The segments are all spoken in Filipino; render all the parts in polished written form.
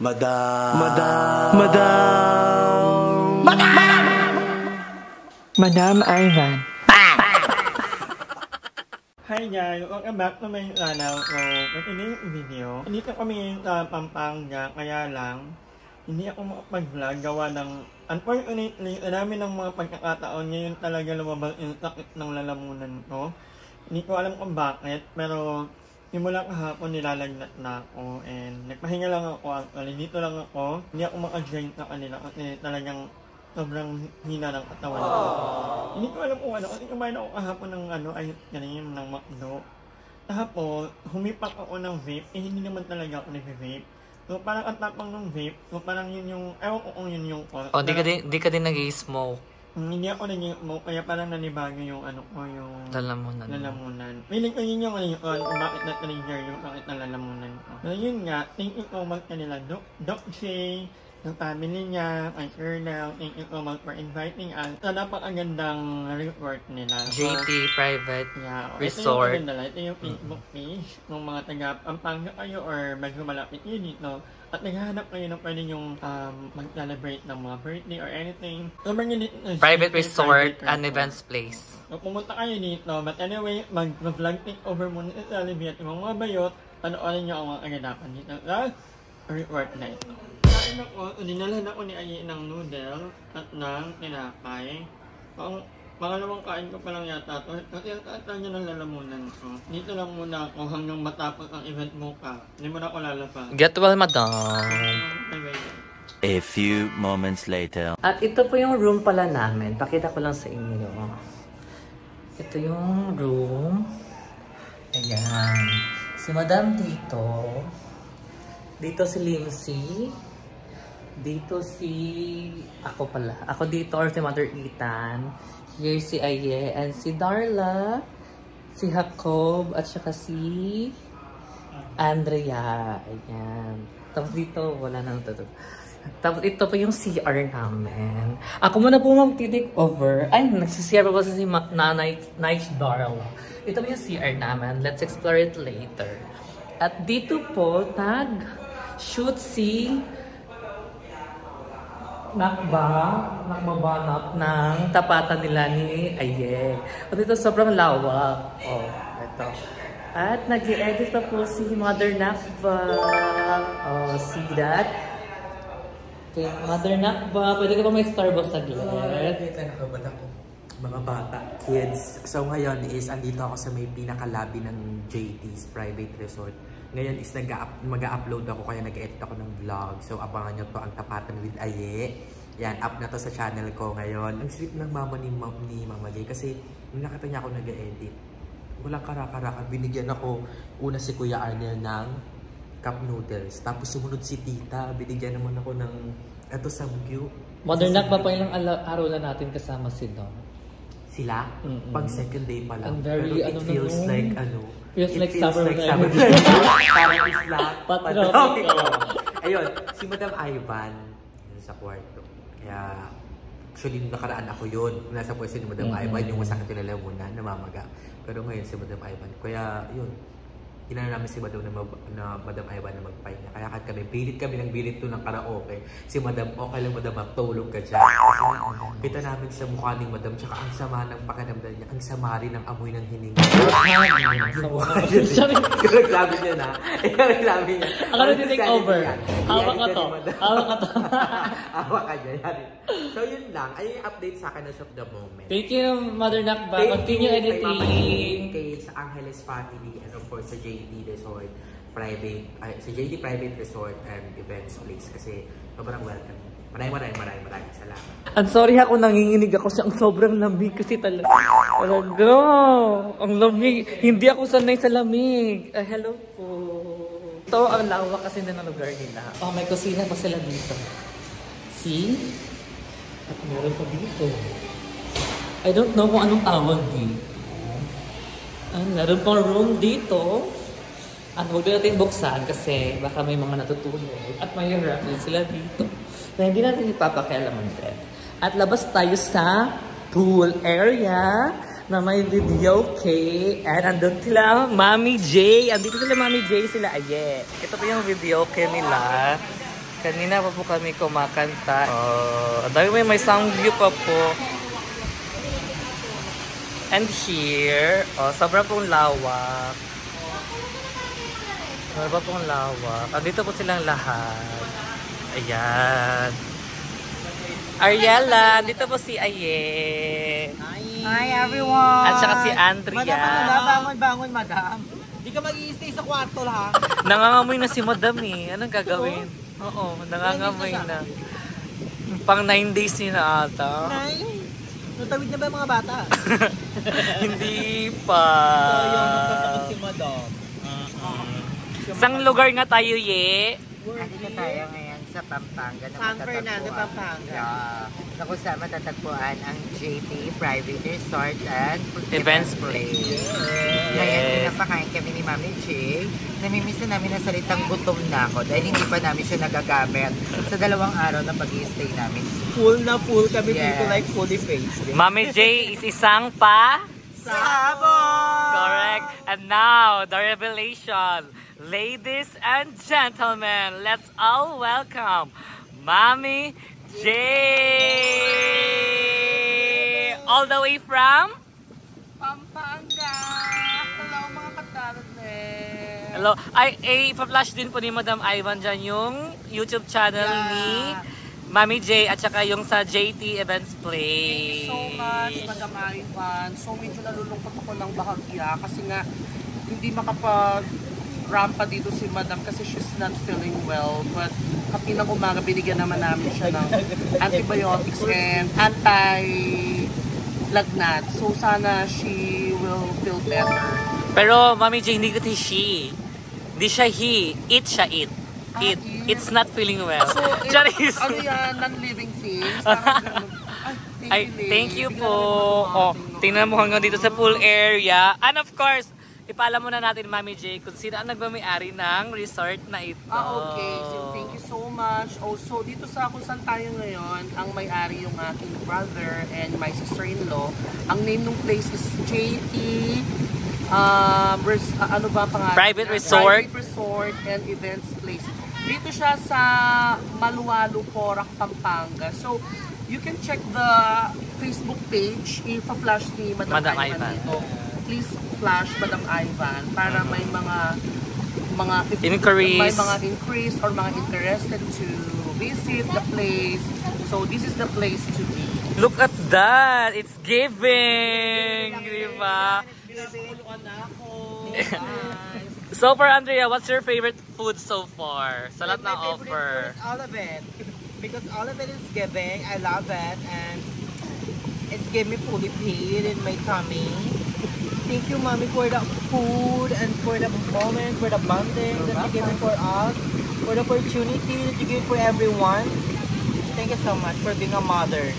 Madam. Madam Ivan. Hi guys, welcome back to my channel. So, with today's video, dito kami sa Pampanga, kaya lang hindi ako makapag-vlog gawa ng unfortunately, namin ng mga pagkakataon ngayon talaga lumabas yung sakit ng lalamunan ko. Hindi ko alam kung bakit, pero simula kahapon nilalagnat na ako and nagpahinga lang ako actually. Dito lang ako, hindi ako maka-join sa kanila kasi talagang sobrang hina ng katawan ko. Hindi ko alam kung ano, kasi kumain ako kahapon ng ayot kanina ng McDo. Tapos, humipak ako ng vape, hindi naman talaga ako nag-vape. So, parang ang tapang ng vape, so parang yun yung, ewan ko kung yun yung cause. Oh, di ka din nag-i-smoke. Hindi ako nag-i-smoke, kaya parang nanibago yung yung lalamunan. Feeling ko yun yung kung bakit na-trigger yung sakit ng lalamunan ko. So, yun nga, thank you so much kanila, Doc Shay, ng family niya, kay Colonel, thank you so much for inviting us. So, napakagandang resort nila. JT Private Resort. Resort. Ito yung Facebook page ng mga taga Pampanga kayo or medyo malapit yun dito. At naghahanap kayo ng pwede yung mag-celebrate ng mga birthday or anything. Private Resort and Events Place. So, pumunta kayo dito. But anyway, mag-vlog takeover muna sa Olivia at yung mga bayot. Panoorin nyo ang mga agadapan dito sa resort na ito. Kain ako, dinalhan ako ni Ayi ng noodle at ng tinapay. Pangalawang kain ko pa lang yata ito. Kasi ang tatal niya ng lalamunan ko. Dito lang muna ako hanggang matapos ang event mo ka. Hindi mo na ako lalapa. Get well, madam. A few moments later. At ito po yung room pala namin. Pakita ko lang sa inyo. Ito yung room. Ayan. Si Madam dito. Dito si Lindsay. Dito si... Ako pala. Ako dito or si Mother Ethan. Here si Aye and si Darla. Si Jacob at saka si Andrea. Ayan. Tapos dito wala nang tutog. Tapos ito po yung CR namin. Ako muna po mag-take over. Ay, nagsisiyar pa si Nanay Darla. Ito po yung CR namin. Let's explore it later. At dito po, shoot si nakbabanap ng tapatan nila ni Aye. At ito sobrang lawak. Oh, ito. At nag-i-edit pa po si Mother Nakba. Oh, see that? Okay, Mother Nakba, pwede ka pa may Starbucks saglit? Mga bata, kids. So ngayon is andito ako sa may pinaka-lobby ng JT's Private Resort. Ngayon is mag-upload ako kaya nag-edit ako ng vlog. So abangan nyo to ang Tapatan with Aye. Yan, up na to sa channel ko ngayon. Ang sweet ng mama ni Mama Jay kasi nung nakita niya ako nag-edit, walang karakarakan. Binigyan ako una si Kuya Arnel ng cup noodles. Tapos sumunod si Tita, binigyan naman ako ng eto samgyup. Mother Nakba pa ilang araw na natin kasama sila. Sila? Pag second day pa lang. Very, pero it feels like Feels like summer. Parang isla. Patronic. Ayun, si Madam Ivan sa kwarto. Kaya, actually, nakaraan ako yun. Nasa pwesto ni Madam Ivan, yung masakit yung lalamunan, namamaga. Pero ngayon si Madam Ivan. Kaya, yun. Inano namin si Madam na Madam Ivan na magpahinga. Kaya kami, bilit kami ng bilit to ng karaoke. Si Madam, okay lang Madam, magtulog ka dyan. Kasi kita namin sa mukha ni Madam, tsaka ang sama ng pakiramdam niya, ang sama rin ng amoy ng hininga. Naglabi niya na. Naglabi niya. Ako na take over. Hawak ka to. Hawak ka dyan. So yun lang. Ay yung update sa akin as of the moment. Thank you, Mother Nakba. Continue editing. Kay sa Angeles family and of course sa JT Resort sa JT Private Resort and Events Place kasi sobrang welcome. Maraming salamat. I'm sorry ako, nanginginig ako sa sobrang lamig kasi talaga. Ang lamig. Hindi ako sanay sa lamig. Hello po. Ito ang lawak kasi na lugar nila. Oh, may kusina pa sila dito. See? At meron pa dito. I don't know kung anong tawag dito. Meron pang room dito. At huwag natin buksan kasi baka may mga natutulog. At may harap din sila dito. Na hindi natin ipapakialaman din. At labas tayo sa pool area na may video kay. And andun sila, Mami J. Andito sila, Mami J, sila Aye. Ito po yung video kay nila. Kanina pa po kami kumakanta. Ang dami may sound view pa po. And here, sobra pong lawak. Sobra pong lawak. Andito po silang lahat. Ayan. Ariella, dito po si Aye. Hi everyone! At saka si Andrea. Bangon, madam. Hindi ka mag-i-stay sa kwarto ha. Nangangamoy na si Madam eh. Anong gagawin? Oo, nangangamoy na. Pang 9 days niya na ata. Natawid na ba yung mga bata? Hindi pa. Nagkasakot si madam. Isang lugar nga tayo, Ye. Andito tayo ngayon sa Pampanga. San Fernando, Pampanga. Na kung saan matatagpuan ang JT Private Resort and Events Place. Ngayon, pinapakain kami ni Mami J. Namimiss na namin ang salitang gutom na ako dahil hindi pa namin siya nagagamit sa 2 araw na pag-i-stay namin. Full na full kami Yes. dito like fully faced. Mami J is isang pa. Sabon! Correct. And now, the revelation. Ladies and gentlemen, let's all welcome Mami J. All the way from Pampanga! Hello mga katarate! Hello. Pa-flash din po ni Madam Ivan dyan yung YouTube channel ni Mami J at saka yung sa JT Events Play. Thank you so much, Madam Ivan. So medyo nalulungkot ako ng bahagya kasi nga hindi makapag-rampa dito si Madam kasi she's not feeling well. But kapinang umaga binigyan naman namin siya ng antibiotics and anti-lagnat. So sana she will feel better. Pero Mami J, hindi ko she. Hindi siya he. It siya it. It. It's not feeling well. So, Charis. ano yan, non-living things? Parang ganun. Ay, thank you Bigyan po. namin ng mga Tingnan mo hanggang dito sa pool area. And of course, ipaalam muna natin, Mami J, kung sino ang nagmamayari ng resort na ito. Okay. So, thank you so much. Also, dito sa kung saan tayo ngayon, ang may-ari yung aking brother and my sister-in-law. Ang name ng place is JT, ano ba pangalan? Private Resort. Private Resort and Events Place. Dito siya sa Maluwalu, Porac, Pampanga. So, you can check the Facebook page. Ipa-flash ni Madam Ivan dito. Please flash Madam Ivan para may mga Inquiries. may mga increase or mga interested to visit the place. So, this is the place to be. Look at that! It's giving! Diba? So far, Andrea, what's your favorite food so far? Sa lahat na offer. All of it. Because all of it is giving. I love it. And it's giving me fully paid in my tummy. Thank you, Mommy, for the food and for the moment, for the bonding that you gave me for us, for the opportunity that you give for everyone. Thank you so much for being a mother.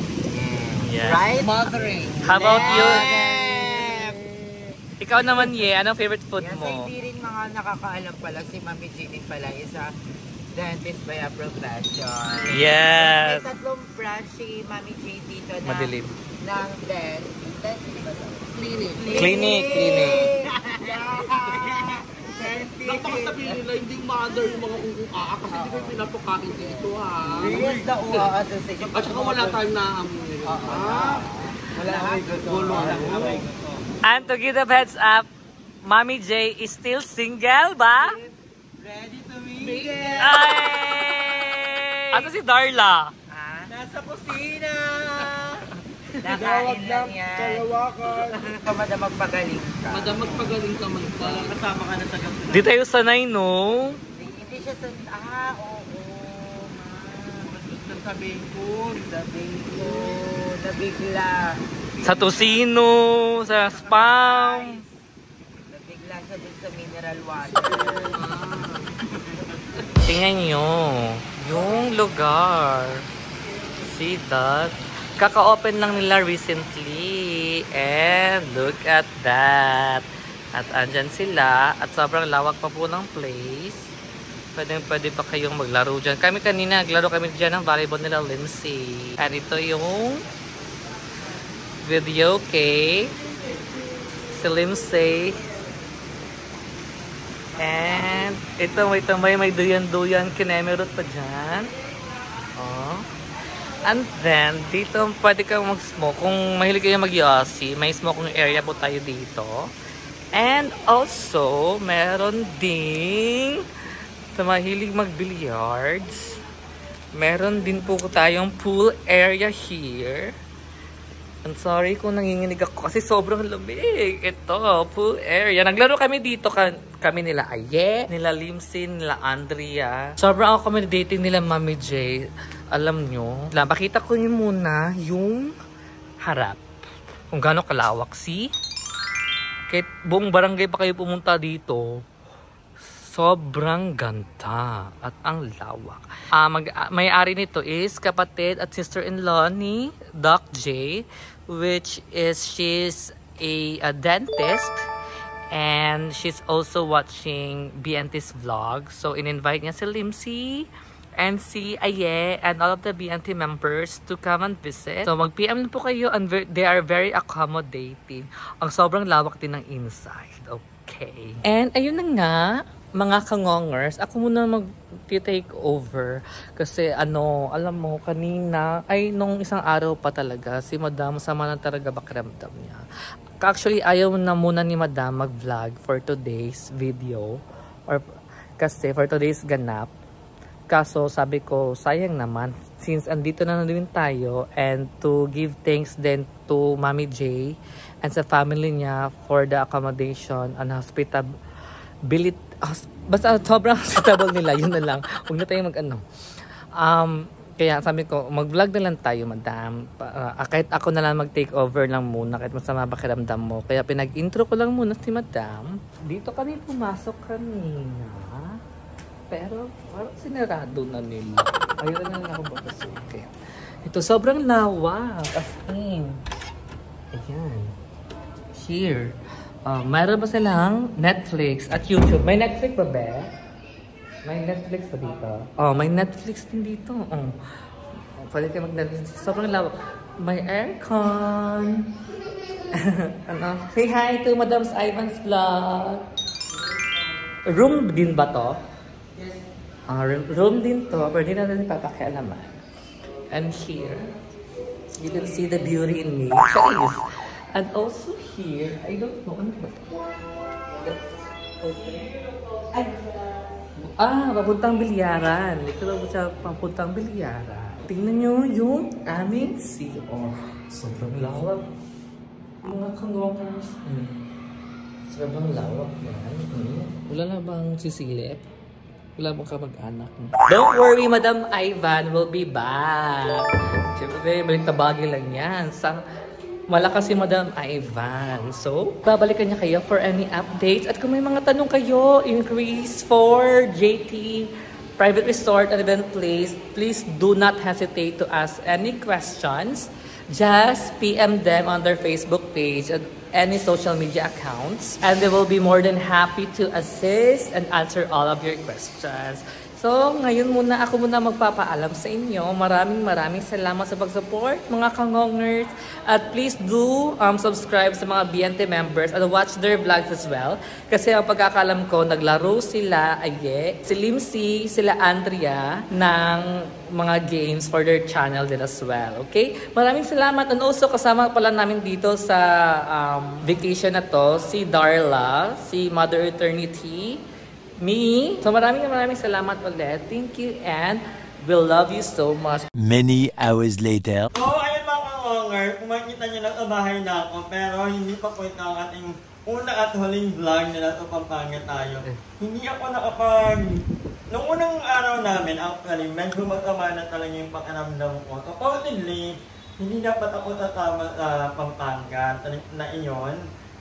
Yeah. Right? Mothering. How about you? Yes. Ikaw naman, Ye, anong favorite food Yes, mo? hindi rin mga nakakaalam pala si Mami J din pala is a dentist by a profession. Yes. May 3 branch si Mami J dito na Madilim. ng dentist. Clinic. Clinic. Napakasabihin nila, hindi mother yung mga uuaa kasi hindi ko yung pinapakain dito ha. Yes, the UA Association. At saka wala tayong naamoy. Wala kami gusto. And to give the heads up, Mami J is still single ba? Ready to mingle. Ay! Ano si Darla? Nasa kusina. Nakain lang yan. Kalawakan. Madam, magpagaling ka. Madam, magpagaling ka man. Kasama ka na sa gabi. Di tayo sanay, no? Hindi siya sa... oo. Sabihin ko. Nabigla. Sa tosino, sa spam. Nabigla siya dun sa mineral water. Tingnan nyo, yung lugar. See that? Kaka-open lang nila recently. And look at that. At andyan sila. At sobrang lawak pa po ng place. Pwede pa kayong maglaro dyan. Kami kanina, naglaro kami dyan ng volleyball nila Lindsay. At ito yung video kay si Lindsay. And ito may duyan-duyan kinemerot pa dyan. Oh. And then, dito pwede kang mag-smoke. Kung mahilig kayo mag-yossi, may smoking area po tayo dito. And also, meron ding sa mahilig mag-billiards. Meron din po tayong pool area here. I'm sorry kung nanginginig ako kasi sobrang lamig. Ito, pool area. Naglaro kami dito, kami nila Aye, nila Limsin, nila Andrea. Sobrang accommodating nila Mami J. Alam nyo, pakita ko nyo muna yung harap. Kung gaano kalawak. See? Kahit buong barangay pa kayo pumunta dito, sobrang ganda at ang lawak. May-ari nito is kapatid at sister-in-law ni Doc J, which is she's a dentist and she's also watching BNT's vlog. So in-invite niya si Limsi and si Aye and all of the BNT members to come and visit. So mag-PM po kayo and they are very accommodating. Ang sobrang lawak din ng inside. Okay. And ayun na nga, mga kangongers, ako muna mag-take over kasi alam mo, kanina, nung isang araw pa talaga, si Madam sama na talaga pakiramdam niya. Actually, ayaw na muna ni Madam mag-vlog for today's video or kasi for today's ganap. Kaso sabi ko, sayang naman since andito na din tayo and to give thanks then to Mami J and sa family niya for the accommodation and hospitality. Basta sobrang hospitable nila, yun na lang. Huwag na tayong kaya sabi ko, mag-vlog na lang tayo, Madam. Kahit ako na lang mag-take over lang muna, kahit masama pakiramdam mo. Kaya pinag-intro ko lang muna si Madam. Dito kami pumasok kanina. Pero parang sinarado na nila. Ayun na lang ako papasukin. Ito, sobrang lawak. As in. Ayan. Here. Mayroon ba silang Netflix at YouTube? May Netflix ba, be? May Netflix pa dito? May Netflix din dito. Pwede kayo mag-Netflix. Sobrang lawak. May aircon. Say hi to Madam's Ivan's vlog. Room din ba to? Yes. Room din to. Pero di natin papakialaman. And here, you can see the beauty in me. Charis. And also here, I don't know, ano ba ito? That's okay. Papuntang bilyaran. Ito daw siya papuntang bilyaran. Tingnan nyo yung aming CO. Sobrang lawak. Mga kangongers. Sobrang lawak yan. Wala na bang sisilip? Wala bang kamag-anak? Don't worry, Madam Ivan will be back. Siyempre, balik tabagi lang yan. Malakas si Madam Ivan. So, babalikan niya kayo for any updates. At kung may mga tanong kayo, inquiries for JT Private Resort and Event Place, please do not hesitate to ask any questions. Just PM them on their Facebook page and any social media accounts. And they will be more than happy to assist and answer all of your questions. So, ngayon ako muna magpapaalam sa inyo. Maraming salamat sa pag-support, mga kangongers. At please do subscribe sa mga BNT members and watch their vlogs as well. Kasi ang pagkakalam ko, naglaro sila, Aye, si Limsi, sila Andrea, ng mga games for their channel din as well. Okay? Maraming salamat. And also, kasama pala namin dito sa vacation na to, si Darla, si Mother Eternity, me. So maraming salamat ulit. Thank you and we'll love you so much. Many hours later. Ayun mga kangonger, kung makikita nyo lang bahay na ako, pero hindi pa po ito ang ating una at huling vlog nila ito Pampanga tayo. Hindi ako nung unang araw namin, actually, medyo magkama na talaga yung pakiramdam ko. Supposedly, hindi dapat ako tatama sa Pampanga na iyon.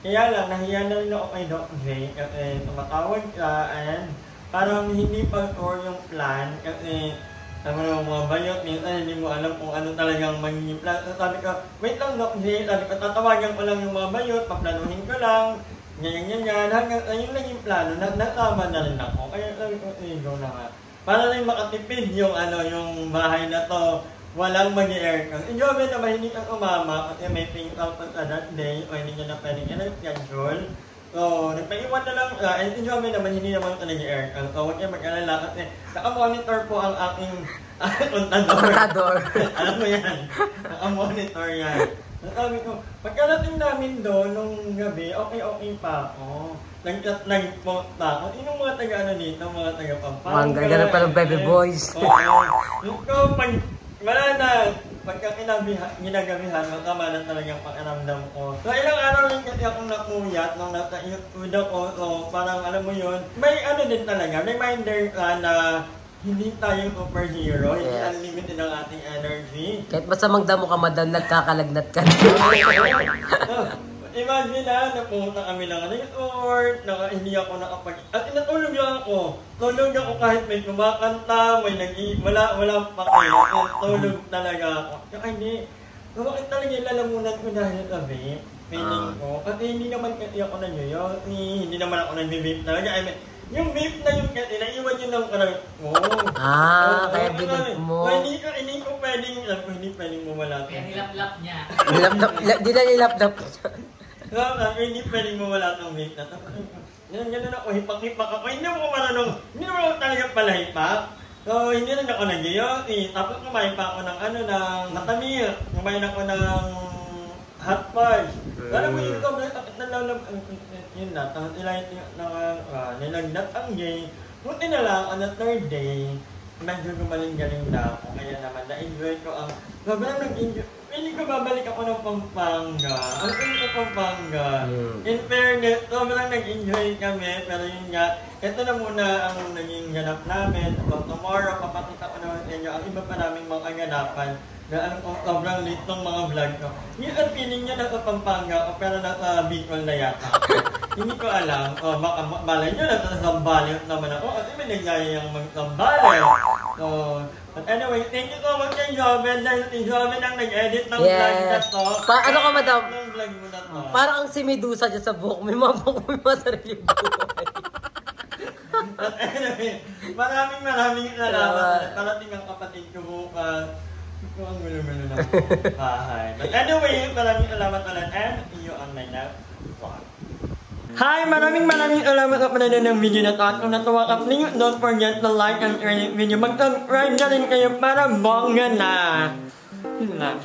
Kaya lang, nahiya na rin ako kay Doc J kasi tumatawag ka and parang hindi pag-tour yung plan kasi mga bayot, minsan hindi mo alam kung ano talagang magiging plan. So sabi ko, wait lang Doc J, sabi ko, tatawagan ko lang yung mga bayot, paplanuhin ko lang, ganyan, hanggang ayun lang yung plano, natama na rin ako. Kaya sabi ko, go na nga. Para lang makatipid yung yung bahay na to. Walang mag-aircon. Enjoy naman, hindi kang umama kasi may pink out sa that day o hindi nyo na pwedeng i-schedule. So, nagpaiwan na lang, and enjoy naman, hindi naman ito nag-air. So, huwag kayo mag-alala kasi naka-monitor po ang aking kontador. Alam mo yan, naka-monitor yan. Sabi ko, pagkarating namin doon nung gabi, okay pa ako. Nag-post pa ako. Yung mga taga-ano dito, mga taga-Pampanga. Ang ganda na palang baby boys. Yung pag wala na, pagka ginagabihan, matama na talagang pakiramdam ko. So, ilang araw rin kasi akong nakuyat nung nasa-iud ako. So, parang alam mo yun, may ano din talaga, reminder na hindi tayong superhero, hindi unlimited ang ating energy. Kahit masamang damo ka, madam, nagkakalagnat ka. Imagine napunta kami lang resort, hindi ako nakapag... At natulog lang ako. Tulog ako kahit may kumakanta, may walang pake. Tulog talaga ako. Kaya hindi, bakit talaga yung lalamunan ko dahil sa vape? Feeling ko. Kasi hindi naman kasi ako nangyayos. Hindi naman ako nag-vape talaga. I mean, yung vape na yung kasi, naiwan yun ng karang ko. Kaya binip mo. Hindi ko pwedeng mawala. Kaya nilap-lap niya. Di na nilap-lap. Hindi pwedeng mawala ng vape na. Ganun ako, hipak-hipak ako. Hindi naman ako talaga pala hipak. So, hindi rin ako nag-iyot. Tapos kumain pa ako ng matamir. Kumain ako ng hot fudge. Alam mo yung sobrang takit na lalab. Yun na, nilagnat ang gay. Buti na lang, on the third day, medyo gumaling-galing na ako. Kaya naman, na-enjoy ko ang... Sobrang nag-enjoy. Pili ko babalik ako ng Pampanga. Ang pili ko Pampanga. In fairness, sobrang nag-enjoy kami. Pero yun nga, ito na muna ang naging ganap namin. So, tomorrow, papakita ko naman sa inyo ang iba pa naming mga ganapan. Na sobrang late ng mga vlog ko. Yung feeling niya nasa Pampanga o pero nasa Bicol na yata. Hindi ko alam. Baka malay nyo, nasa Zambales naman ako. Kasi may nagyaya yung mag-Zambales. So, but anyway, thank you so much kay Joven. Dahil si Joven ang nag-edit ng vlog na to. Ano ka, madam? Ng vlog mo na to. Parang ang si Medusa dyan sa buhok. May mga buhok, may mga sarili buhay. But anyway, maraming salamat. Parating ang kapatid ko bukas. Ito ang gulo-gulo ng bahay. But anyway, maraming salamat ulit and see you on my next vlog. Hi! Maraming salamat sa panonood ng video na ito. At kung natuwa ka, please don't forget to like and share this video. Mag-subscribe na rin kayo para bongga na. Yun na.